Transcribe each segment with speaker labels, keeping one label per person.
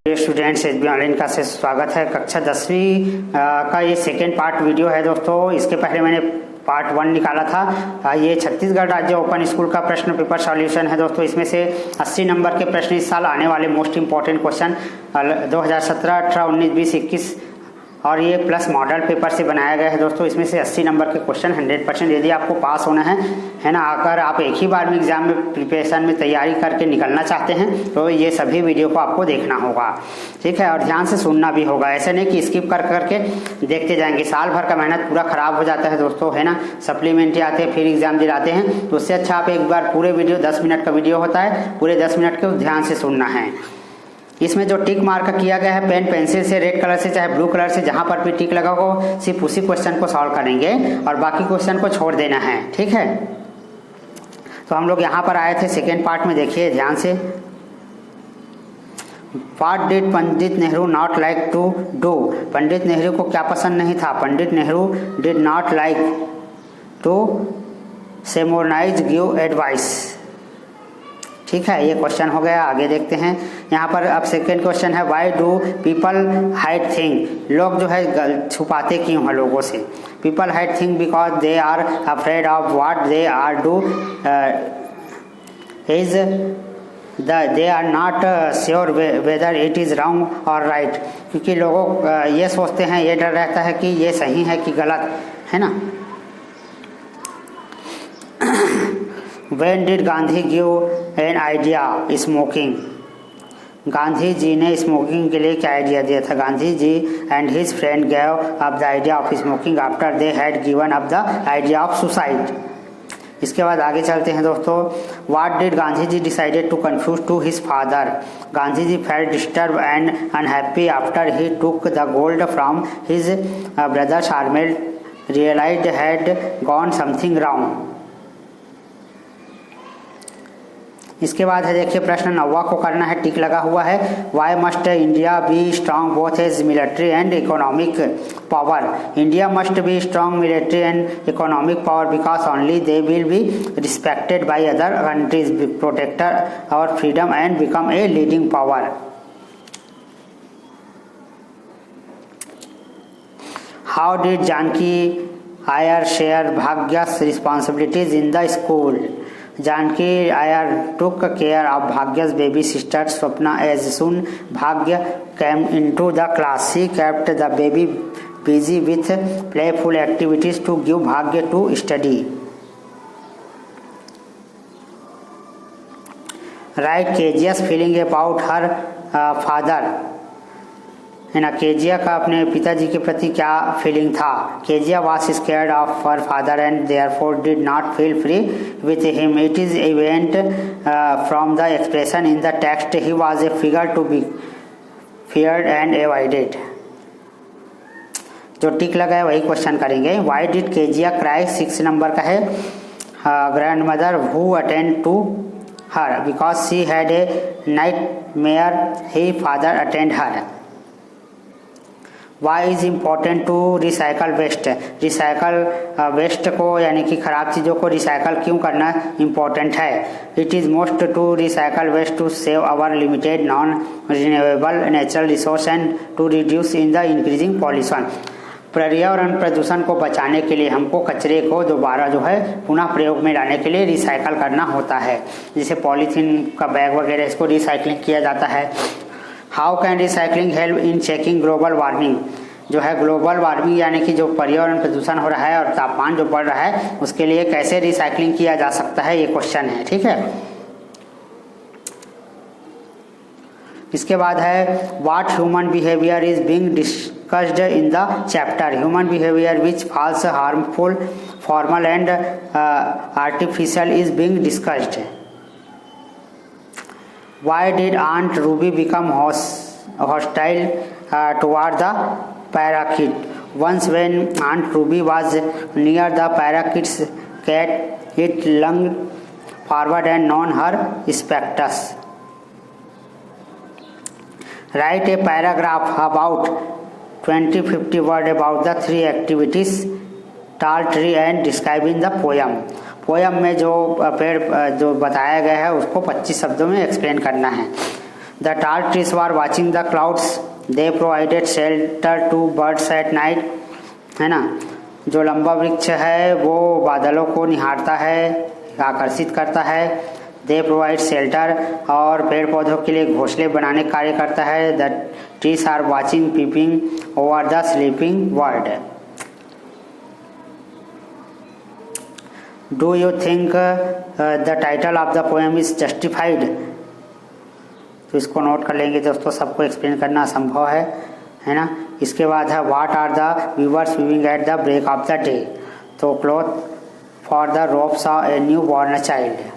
Speaker 1: Students SB online class से स्वागत है। कक्षा 10वीं का ये सेकेंड पार्ट वीडियो है दोस्तों। इसके पहले मैंने पार्ट 1 निकाला था। ये छत्तीसगढ़ राज्य ओपन स्कूल का प्रश्न पेपर सॉल्यूशन है दोस्तों। इसमें से 80 नंबर के प्रश्न इस साल आने वाले मोस्ट इंपॉर्टेंट क्वेश्चन 2017, 18, 19, 20, 21 और ये प्लस मॉडल पेपर से बनाया गया है दोस्तों। इसमें से 80 नंबर के क्वेश्चन 100% यदि आपको पास होना है ना, अगर आप एक ही बार में एग्जाम में प्रिपरेशन में तैयारी करके निकलना चाहते हैं तो ये सभी वीडियो को आपको देखना होगा, ठीक है। और ध्यान से सुनना भी होगा, ऐसे नहीं कि स्किप कर करके देखते जाएंगे। साल भर का मेहनत पूरा खराब हो जाता है दोस्तों, है ना। सप्लीमेंट्री आते हैं फिर एग्जाम दिलाते हैं, तो उससे अच्छा आप एक बार पूरे वीडियो 10 मिनट का वीडियो होता है, पूरे 10 मिनट को ध्यान से सुनना है। इसमें जो टिक मार्क किया गया है पेन पेंसिल से, रेड कलर से चाहे ब्लू कलर से, जहां पर भी टिक लगा हो सिर्फ उसी क्वेश्चन को सॉल्व करेंगे और बाकी क्वेश्चन को छोड़ देना है, ठीक है। तो हम लोग यहाँ पर आए थे सेकेंड पार्ट में, देखिए ध्यान से। What did Pandit Nehru not like to do? Pandit Nehru को क्या पसंद नहीं था? Pandit Nehru did not like to sermonize give advice, ठीक है। ये क्वेश्चन हो गया। आगे देखते हैं यहाँ पर। अब सेकेंड क्वेश्चन है why do people hide thing? लोग जो है छुपाते क्यों हैं लोगों से? People hide thing because they are afraid of what they are do is they are not sure whether it is wrong और राइट। क्योंकि लोगों ये सोचते हैं, ये डर रहता है कि ये सही है कि गलत है ना। When did Gandhi give an idea smoking? Gandhi ji ने स्मोकिंग के लिए क्या आइडिया दिया था? Gandhi ji and his friend gave up the idea of smoking after they had given up the idea of suicide. इसके बाद आगे चलते हैं दोस्तों। What did Gandhi ji decided to confuse to his father? Gandhi ji felt disturbed and unhappy after he took the gold from his brother Sharmil realized had gone something wrong. इसके बाद है देखिए प्रश्न 9 को करना है, टिक लगा हुआ है। Why must India be strong both as military and economic power? India must be strong military and economic power because only they will be respected by other countries, protector our freedom and become a leading power. How did Janaki Iyer share Bhagya's responsibilities in the school? Janaki Iyer took care of Bhagya's baby sister Swapna as soon Bhagya came into the class. She kept the baby busy with playful activities to give Bhagya to study. Write Kejia's feeling about her father. है ना, Kezia का अपने पिताजी के प्रति क्या feeling था? Kezia was scared of her father and therefore did not feel free with him. It is evident from the expression in the text he was a figure to be feared and avoided. जो टिक लगा है वही question करेंगे। Why did Kezia cry? 6 number का है। Grandmother who attend to her because she had a nightmare he father attend her. Why is important to recycle waste? Recycle waste को यानी कि खराब चीज़ों को रिसाइकल क्यों करना इम्पोर्टेंट है? It is most to recycle waste to save our limited non renewable natural resource and to reduce in the increasing pollution. पर्यावरण प्रदूषण को बचाने के लिए हमको कचरे को दोबारा जो है पुनः प्रयोग में लाने के लिए रिसाइकल करना होता है। जैसे पॉलीथीन का बैग वगैरह, इसको रिसाइकलिंग किया जाता है। How can recycling help in checking global warming? जो है ग्लोबल वार्मिंग यानी कि जो पर्यावरण प्रदूषण हो रहा है और तापमान जो बढ़ रहा है उसके लिए कैसे रिसाइकलिंग किया जा सकता है, ये क्वेश्चन है, ठीक है। इसके बाद है what human behaviour is being discussed in the chapter? Human behaviour which falls harmful formal and artificial is being discussed. Why did Aunt Ruby become hostile toward the parakeet? Once when Aunt Ruby was near the parakeet's cat, it lunged forward and gnawed her spectacles. Write a paragraph about 20-50 words about the 3 activities, tall tree and describing the poem. Poem में जो पेड़ जो बताया गया है उसको 25 शब्दों में एक्सप्लेन करना है। The tall trees were watching the clouds, they provided shelter to birds at night, है ना। जो लंबा वृक्ष है वो बादलों को निहारता है, आकर्षित करता है। दे प्रोवाइड शेल्टर, और पेड़ पौधों के लिए घोंसले बनाने का कार्य करता है। The trees are watching peeping over the sleeping world. Do you think the title of the poem is justified? तो इसको नोट कर लेंगे दोस्तों, सबको एक्सप्लेन करना असंभव है ना। इसके बाद है what are the weavers weaving at the break of the day? तो cloth for the robes of a new born child.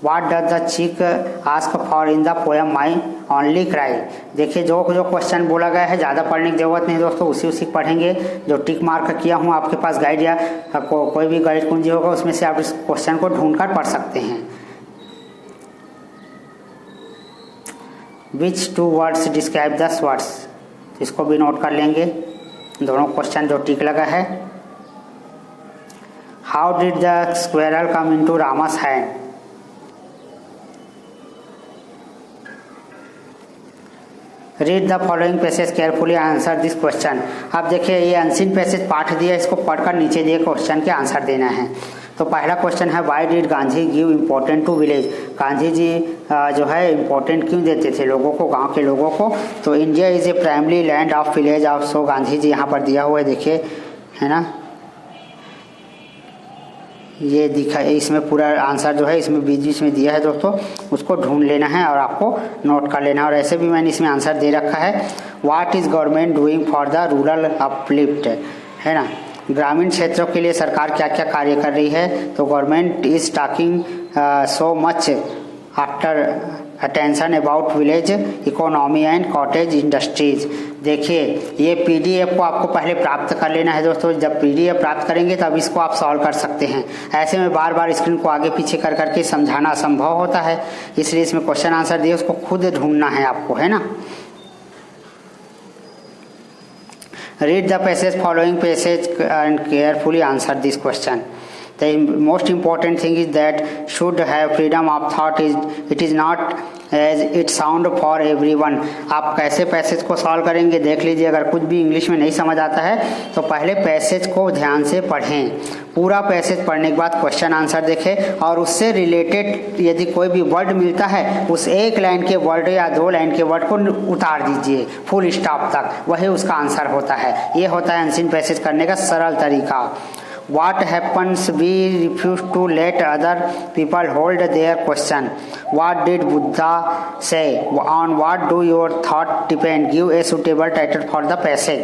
Speaker 1: What does the chick ask for in the poem my only cry? देखिए जो question बोला गया है ज़्यादा पढ़ने की जरूरत नहीं दोस्तों, उसी पढ़ेंगे। जो टिक मार्क किया हूँ आपके पास गाइड या कोई भी गाइड कुंजी होगा उसमें से आप इस क्वेश्चन को ढूंढकर पढ़ सकते हैं। Which two words describe the swords? इसको भी नोट कर लेंगे, दोनों क्वेश्चन जो टिक लगा है। How did the squirrel come into रामास hand? Read the following passage carefully answer this question. अब देखिए ये अनसीन पैसेज पाठ दिया, इसको पढ़कर नीचे दिए क्वेश्चन के आंसर देना है। तो पहला क्वेश्चन है why did Gandhi give important to village? Gandhi ji जो है इम्पोर्टेंट क्यों देते थे लोगों को, गांव के लोगों को? तो India is a primary land of village of, so Gandhi ji यहाँ पर दिया हुआ है, देखिए है ना। ये दिखा, इसमें पूरा आंसर जो है इसमें बीच में दिया है दोस्तों, उसको ढूंढ लेना है और आपको नोट कर लेना है। और ऐसे भी मैंने इसमें आंसर दे रखा है। What is government doing for the rural uplift? है ना, ग्रामीण क्षेत्रों के लिए सरकार क्या क्या कार्य कर रही है? तो government is talking so much after attention about village economy and cottage industries. देखिए ये पीडीएफ को आपको पहले प्राप्त कर लेना है दोस्तों। जब पीडीएफ प्राप्त करेंगे तब इसको आप सॉल्व कर सकते हैं। ऐसे में बार बार स्क्रीन को आगे पीछे कर करके समझाना असंभव होता है, इसलिए इसमें क्वेश्चन आंसर दिए उसको खुद ढूंढना है आपको, है ना। Read the passage following passage and carefully answer this question. The most important thing is that should have freedom of thought is it is not as it sound for everyone. आप कैसे पैसेज को solve करेंगे देख लीजिए। अगर कुछ भी English में नहीं समझ आता है तो पहले पैसेज को ध्यान से पढ़ें, पूरा पैसेज पढ़ने के बाद क्वेश्चन आंसर देखें और उससे रिलेटेड यदि कोई भी वर्ड मिलता है उस एक लाइन के वर्ड या दो लाइन के वर्ड को उतार दीजिए फुल स्टॉप तक, वही उसका आंसर होता है। ये होता है अनसीन पैसेज करने का सरल तरीका। What happens we refuse to let other people hold their question? What did Buddha say? On what do your thought depend? Give a suitable title for the passage.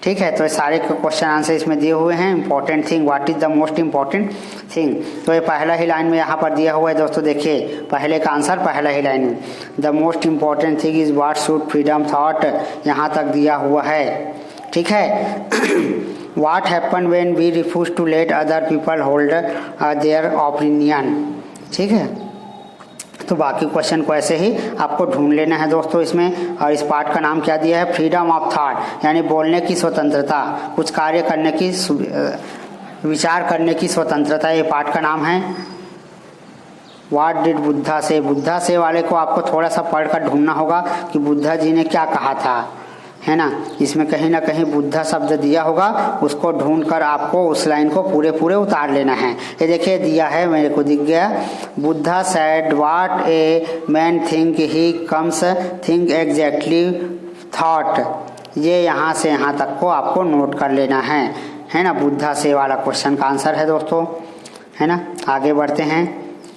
Speaker 1: ठीक है, तो ये सारे क्वेश्चन आंसर इसमें दिए हुए हैं। Important thing, what is the most important thing? तो ये पहला ही लाइन में यहाँ पर दिया हुआ है दोस्तों, देखिए पहले का आंसर पहला ही लाइन में। The most important thing is what should freedom thought, यहाँ तक दिया हुआ है, ठीक है। What happened when we refuse to let other people hold their opinion? ठीक है, तो बाकी क्वेश्चन को ऐसे ही आपको ढूंढ लेना है दोस्तों इसमें। और इस पार्ट का नाम क्या दिया है? फ्रीडम ऑफ थॉट, यानी बोलने की स्वतंत्रता, कुछ कार्य करने की, विचार करने की स्वतंत्रता, ये पार्ट का नाम है। व्हाट डिड बुद्धा से? बुद्धा से वाले को आपको थोड़ा सा पढ़कर ढूंढना होगा कि बुद्धा जी ने क्या कहा था, है ना। इसमें कहीं ना कहीं बुद्धा शब्द दिया होगा, उसको ढूंढकर आपको उस लाइन को पूरे उतार लेना है। ये देखिए दिया है, मेरे को दिख गया। Buddha said what a man think he comes think exactly thought. ये यहाँ से यहाँ तक को आपको नोट कर लेना है ना। बुद्धा से वाला क्वेश्चन का आंसर है दोस्तों, है ना। आगे बढ़ते हैं।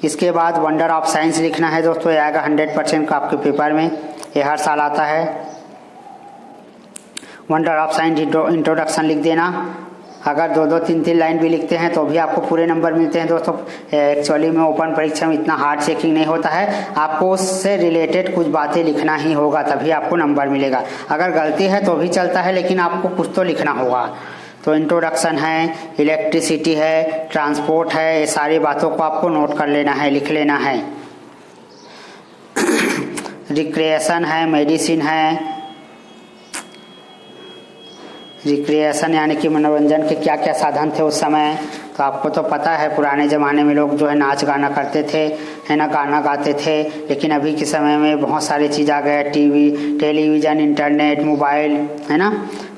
Speaker 1: इसके बाद वंडर ऑफ साइंस लिखना है दोस्तों, ये आएगा 100% का आपके पेपर में, ये हर साल आता है। वंडर ऑफ साइंस इंट्रोडक्शन लिख देना। अगर 2-2, 3-3 लाइन भी लिखते हैं तो भी आपको पूरे नंबर मिलते हैं दोस्तों। एक्चुअली में ओपन परीक्षा में इतना हार्ड चेकिंग नहीं होता है, आपको उससे रिलेटेड कुछ बातें लिखना ही होगा, तभी आपको नंबर मिलेगा। अगर गलती है तो भी चलता है, लेकिन आपको कुछ तो लिखना होगा। तो इंट्रोडक्शन है, इलेक्ट्रिसिटी है, ट्रांसपोर्ट है, ये सारी बातों को आपको नोट कर लेना है, लिख लेना है। रिक्रिएशन है, मेडिसिन है। रिक्रिएशन यानी कि मनोरंजन के क्या क्या साधन थे उस समय, तो आपको तो पता है पुराने ज़माने में लोग जो है नाच गाना करते थे, है ना, गाना गाते थे, लेकिन अभी के समय में बहुत सारी चीज़ आ गए, टीवी, टेलीविज़न, इंटरनेट, मोबाइल, है ना।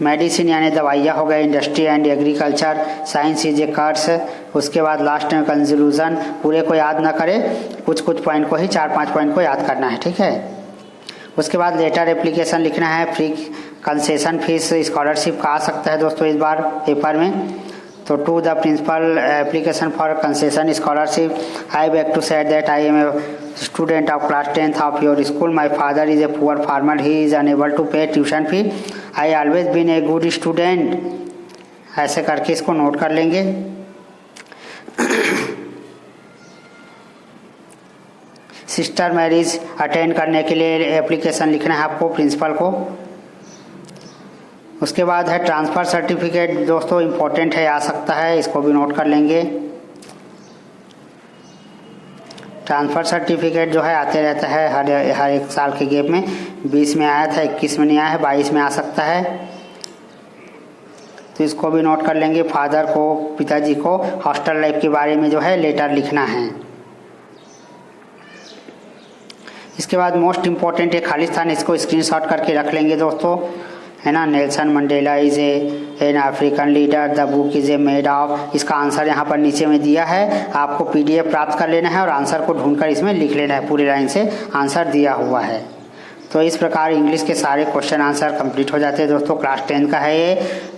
Speaker 1: मेडिसिन यानी दवाइयाँ हो गए, industry and agriculture, science is a curse. उसके बाद लास्ट में कंक्लूजन, पूरे को याद ना करें, कुछ कुछ पॉइंट को ही 4-5 पॉइंट को याद करना है, ठीक है। उसके बाद लेटर एप्लीकेशन लिखना है, फ्री कंसेशन फीस स्कॉलरशिप का आ सकता है दोस्तों इस बार पेपर में। तो to the principal application for concession scholarship, I beg to said that I am a student of class 10th of your school, my father is a poor farmer, he is unable to pay tuition fee, I always been a good student. ऐसे करके इसको note कर लेंगे। Sister marriage attend करने के लिए application लिखना है आपको प्रिंसिपल को। उसके बाद है ट्रांसफ़र सर्टिफिकेट, दोस्तों इम्पोर्टेंट है, आ सकता है, इसको भी नोट कर लेंगे। ट्रांसफ़र सर्टिफिकेट जो है आते रहता है हर एक साल के गैप में, 20 में आया था, 21 में नहीं आया है, 22 में आ सकता है, तो इसको भी नोट कर लेंगे। फादर को, पिताजी को हॉस्टल लाइफ के बारे में जो है लेटर लिखना है। इसके बाद मोस्ट इम्पॉर्टेंट है खालिस्तान, इसको स्क्रीनशॉट करके रख लेंगे दोस्तों, है ना। Nelson Mandela is an African leader, the book is a made of. इसका आंसर यहाँ पर नीचे में दिया है, आपको PDF प्राप्त कर लेना है और आंसर को ढूंढकर इसमें लिख लेना है, पूरी लाइन से आंसर दिया हुआ है। तो इस प्रकार इंग्लिश के सारे क्वेश्चन आंसर कंप्लीट हो जाते हैं दोस्तों। क्लास 10 का है ये,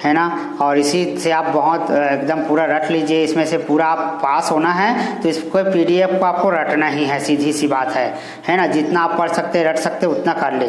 Speaker 1: है ना। और इसी से आप बहुत एकदम पूरा रट लीजिए, इसमें से पूरा आप पास होना है तो इसको PDF को आपको रटना ही है, सीधी सी बात है ना। जितना आप पढ़ सकते रट सकते उतना कर ले।